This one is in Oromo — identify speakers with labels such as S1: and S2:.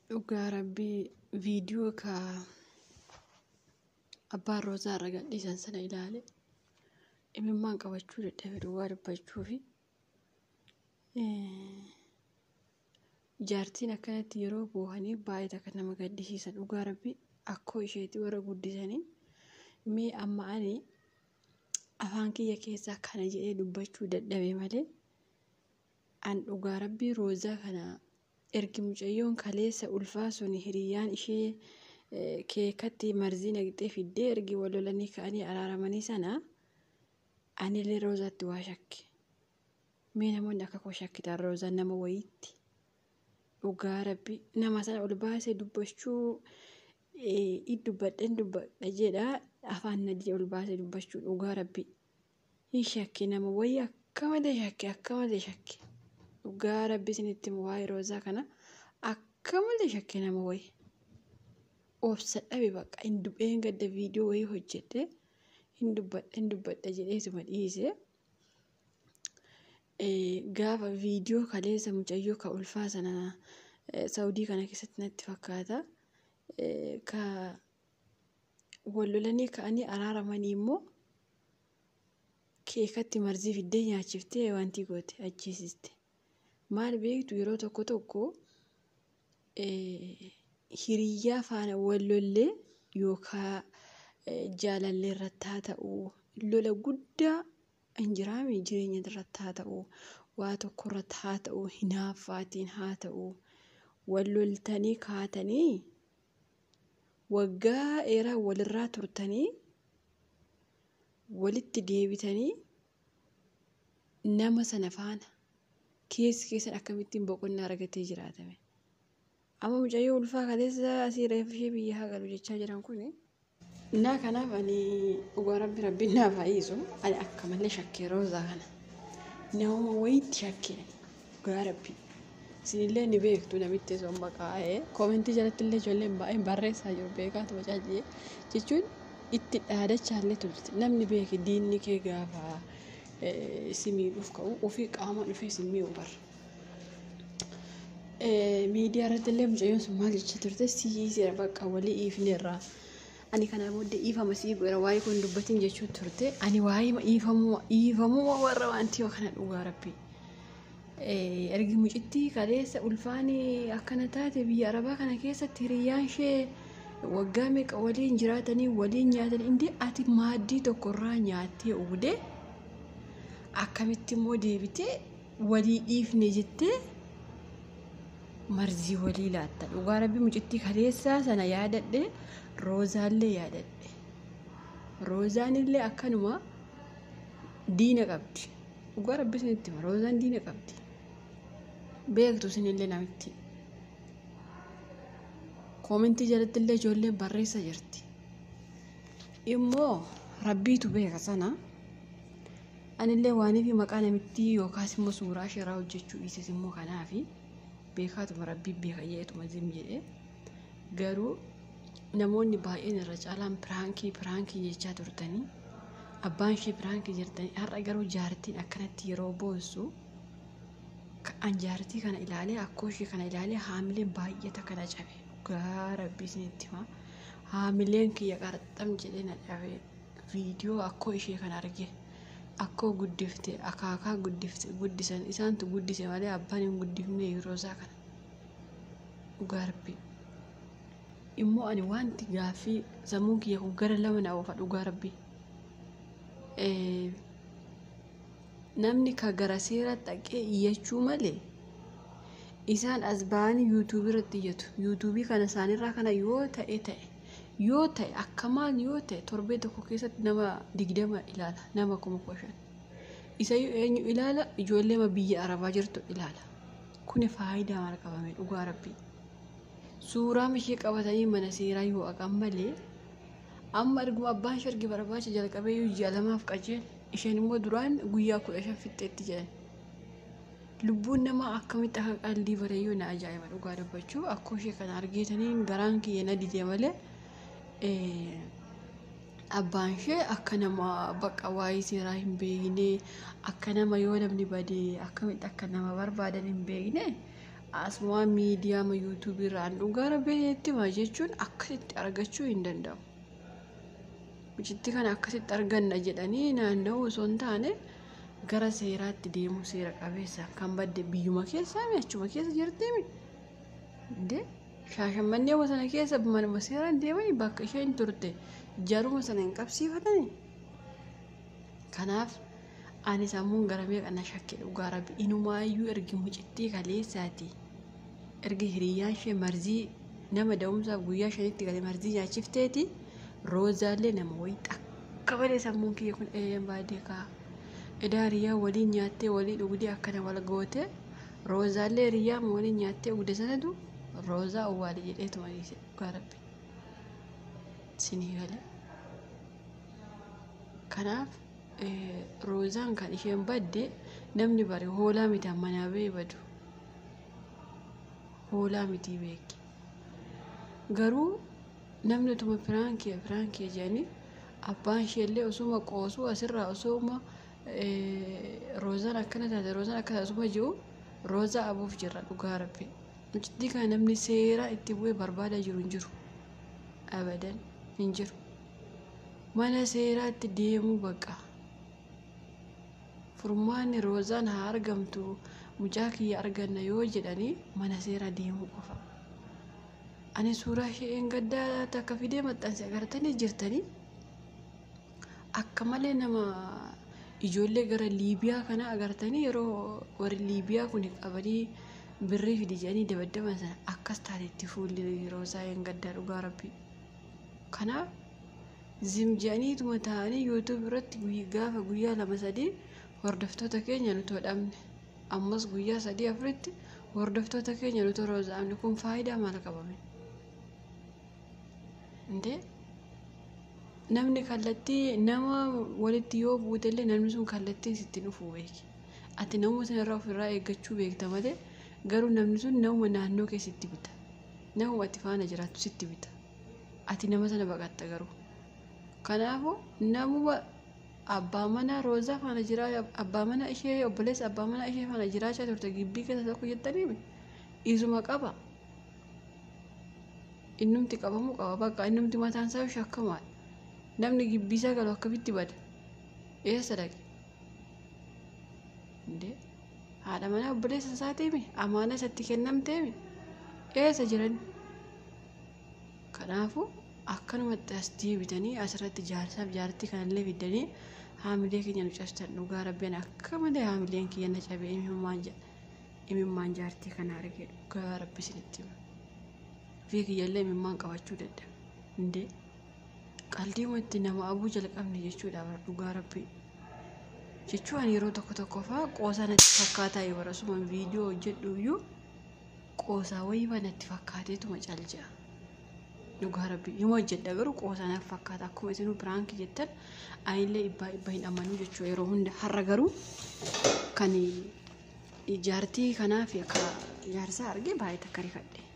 S1: Dhugaa rabbii viidiyoo ka abbaan Roozaa irra gadhiisan sana ilaale imimmaan qabachuu dadhabe dhugaa dubbachuu fi jaartiin akkanatti yeroo boohanii baay'ee takka nama gaddisiisan. Dhugaa rabbii akkoo isheetii warra guddisanii mee amma ani afaan kiyya keessaa kana jedhee dubbachuu dadhabe malee an dhugaa rabbii Roozaa kana ergi mucayyoon kaleessa ulfaa sun hiriyyaan ishee keekatti marzii naqxee fiddee ergi walolanii ka'anii araaramanii sana anillee Roozaatti waa shakke. Mee namoonni akka koo shakkitaan Roozaan nama wayiitti dhugaa rabbii nama sana ol baasee dubbachuu dubbadha jedha afaan nadii ol baasee dubbachuu dhugaa rabbii hin shakke nama wayii akka malee shakke. Dhugaa rabbii isinitti waa'ee Roozaa kana akka malee shakke nama wayii. Obsa dhabe bakka hin dubbeen gadda viidiyoo wayii hojjette hin dubbadha jedhee suma dhiise. Gaafa viidiyoo kaleessa mucayyoo ka ulfaa sana Saawudii kana keessatti natti fakkaata. Ka wallolanii ka'anii araaramanii immoo keekatti marzii fiddee nyaachiftee wanti goote ajjeesiste. Maal beektu yeroo tokko hiriyyaa faana wallollee yookaan jaalallee irratti haa ta'u lola guddaa injiraami jireenya irratti haa ta'u waa tokko irratti haa ta'u hinaaffaatiin haa ta'u walloltanii kaatanii waggaa dheeraa walirraa turtanii walitti deebitanii nama sana faana keessan akkamittiin boqonnaa argatee jiraatame. Amma mucayyoo ulfaa kaleessa asii reefu ishee biyya haa galu jechaa jiran kuni. Naa kanaaf ani dhugaa rabbiin naaf haa dhiisu ani akka malee shakkee Roozaa kana. Nama wayiitti shakkee dhugaa rabbii. Isinillee ni beektu namitti osoo maqaa'ee koomentii jalatti illee ijoolleen baay'een barreessaa jiru beekaatu wacaaji'ee jechuun itti dhaadachaallee turte. Namni beeke diinni kee gaafa simiidhuuf ka'u ofii qaama dhufee simii barra. Miidiyaa irratti illee mucayyoon sun maal jecha turte siisiira bakka walii iifneerraa. Ani kana booddee iifama sii godha waa'ee kun dubbatiin jechuun turte. Ani waa'ee iifamuu warra wanti yoo kana dhugaa rabbii. Ergi mucittii kaleessa ulfaanii akkana taate biyya Arabaa kana keessatti hiriyyaan ishee waggaa meeqa waliin jiraatanii waliin nyaatanii indi ati maaddii tokkorraa nyaattee uudee akkamitti immoo deebitee walii dhiifne jettee marzii walii laatta. Dhugaa rabbii mucittii kaleessaa sana yaadadhe Roozaallee yaadadhe. Roozaanillee akkanuma diina qabdi. Dhugaa rabbii isinitti hima Roozaan diina qabdi. Beektu isinillee namitti. Koomentii jalatti illee ijoolleen barreessa jirti. Immoo rabbiitu beeka sana. Anillee waaniif maqaa namitti yookaas immoo suuraa shiraa hojjechuu dhiises immoo kanaafi beekaatuma rabbii beeka jedhetuma zim jedhee garuu namoonni baay'een irra caalaan piraankii jechaa turtanii abbaan ishee piraankii jirtanii har'a garuu jaartiin akkanatti yeroo boossu an jaartii kana ilaalee akkoo ishee kana ilaalee haamileen baay'ata kana cabe dhugaa rabbii isinitti hima haamileen kiyya qarxam jedhee na dhabe viidiyoo akkoo ishee kana arge. Akkoo guddifte akaakaa guddisan isaantu guddise malee abbaan hin guddifne Roozaa kana. Dhugaa rabbii. Immoo ani wanti gaaffii sammuu kiyya kun gara lama na oofa dhugaa rabbii. Namni ka gara seeraa dhaqee iyyachuu malee isaan as ba'anii yuutuubii irratti iyyatu. Yuutuubii kana isaanirraa kana yoo ta'e akka maal yoo ta'e torbee tokko keessatti nama 20 ilaala nama 15,000 isa eenyu ilaala ijoollee biyya Arabaa jirtu ilaala. Kuni faayidaa maal qabame dhugaa rabbii. Suuraa ishee qabatanii mana seeraa yoo aqan malee amma erguma abbaan ishee ergi barbaacha jalqabee ji'a lamaaf qajeel isheen immoo duraan guyyaa 15 fixxeetti jedhan. Lubbuun namaa akkamitti akka qalbii bareeyyuu na ajaa'iba dhugaa dubbachuu akkoo ishee kana argeetanii garaan kiyya na didee malee abbaan ishee akka nama bakka waa'ee seeraa hin beekne akka nama yoo namni badee akkamitti akka nama barbaadan hin beekne asuma miidiyaa ma yuutuubii irraan dhugaa rabbeetti maa jechuun akkasitti argachuu hin danda'u. Mucitti kana akkasitti arganna jedhanii naanna'uu osoo hin taane gara seeraatti deemuu seera qabeessa kan badde biyyuma keessaa achuma keessa jirtimi. Shaashamannee sana keessa manuma seeraan deemanii bakka isheen turte jaruma sana hin qabsiifatanii. Kanaaf ani sammuun gara meeqa na shakke dhugaa rabbi inumaayyuu ergi mucittii kaleessaati. Ergi hiriyyaan ishee marzii nama da'umsaaf guyyaa shanitti galee marzii nyaachifteeti. Roozaallee nama wayii akka malee sammuun kiyya kun baadee kaa. Edaa hiriyaa waliin nyaattee walii dhugdee akkana wal goote. Roozaallee hiriyaa waliin nyaattee dhugde sanatu roozaa awwaale jedheetuma dhiise dhugaa rabbi. Sinii galee. Kanaaf roozaan kan isheen badde namni bare hoolaa miti manaa bee badu. Hoolaa miti beeki. Garuu namni tuma firaankii jedhanii abbaan isheellee osuma qoosuu asirraa osuma roozaan akkana taate roozaan akka taasuma jiru roozaa abuuf jirra dhugaa rabbi. Mucittii kana namni seeraa itti bu'ee barbaadaa jiru hin jiru. Abadan hin jiru. Mana seeraatti deemuu baqa. Furmaanni roozaan haa argamtu mucaa kiyya arganna yoo jedhanii mana seeraa deemuu qofa. Ani suuraa isheen gaddaa takka fidee maxxanse agartanii jirtanii akka malee nama ijoollee gara Liibiyaa kana agartanii yeroo warri Liibiyaa kun qabanii birrii fidi jedhanii dabaddaban sana akkas taatetti fuulli roozaa isheen gaddaa dhugaa rabbi. Kanaaf zimjaniituma ta'anii yuutuub irratti gaafa guyyaa 2-3 hordoftoota keenya nuti hodhamne ammas guyyaa 3-4tti hordoftoota keenya nuti roozaamne kun faayidaa maal qabame? Namni kallattii nama walitti yoo buutellee namni sun kallattii sitti dhufuu beeki. Ati namuma sanarraa ofirraa eeggachuu beekta malee garuu namni sun namuma naannoo keessatti bita. Namuma ati faana jiraattu sitti bita. Ati nama sana baqatta garuu. Kanaafuu namuma abbaa manaa roozaa faana jiraa abbaa manaa ishee obboleessa abbaa manaa ishee faana jiraachaa turte gibbii keessa tokko jettanii isuma qaba. Innumti qabamuu qaba bakka innumti mataan isaa shakkamaadha. Namni gibbii isaa galu akkamitti bada? Eessa dhaqe? Haadha manaa obboleessa isaatiimi amaana isatti kennamteemi eessa jiran? Kanaafuu akkanumatti as deebitanii asirratti jaarsaaf jaartii kanallee fiddanii haamilee keenya nu cabsitan dhugaa rabbiin akka malee haamileen kiyya na cabee imimmaan jaartii kana argee dhugaa rabbi isinitti hima. Fi kiyyallee imimmaan qabachuu dadhabe. Qaldiimatti nama abuu jalqabne jechuudha dhugaa rabbi. Jechuun yeroo tokko fa'aa qoosaa natti fakkaataa yoo barasuma viidiyoo hojjedhuyyuu qoosaa wayii natti fakkaateetuma calja'a. Dhugaa rabbi yoo hojjedha garuu qoosaa natti fakkaata akkuma isinuu piraankii jettan anillee dhibbaa hin amanuu jechuudha yeroo hunda. Har'a garuu kan jaartii kanaaf akka jaarsaa argee baay'ee takka rifadhe.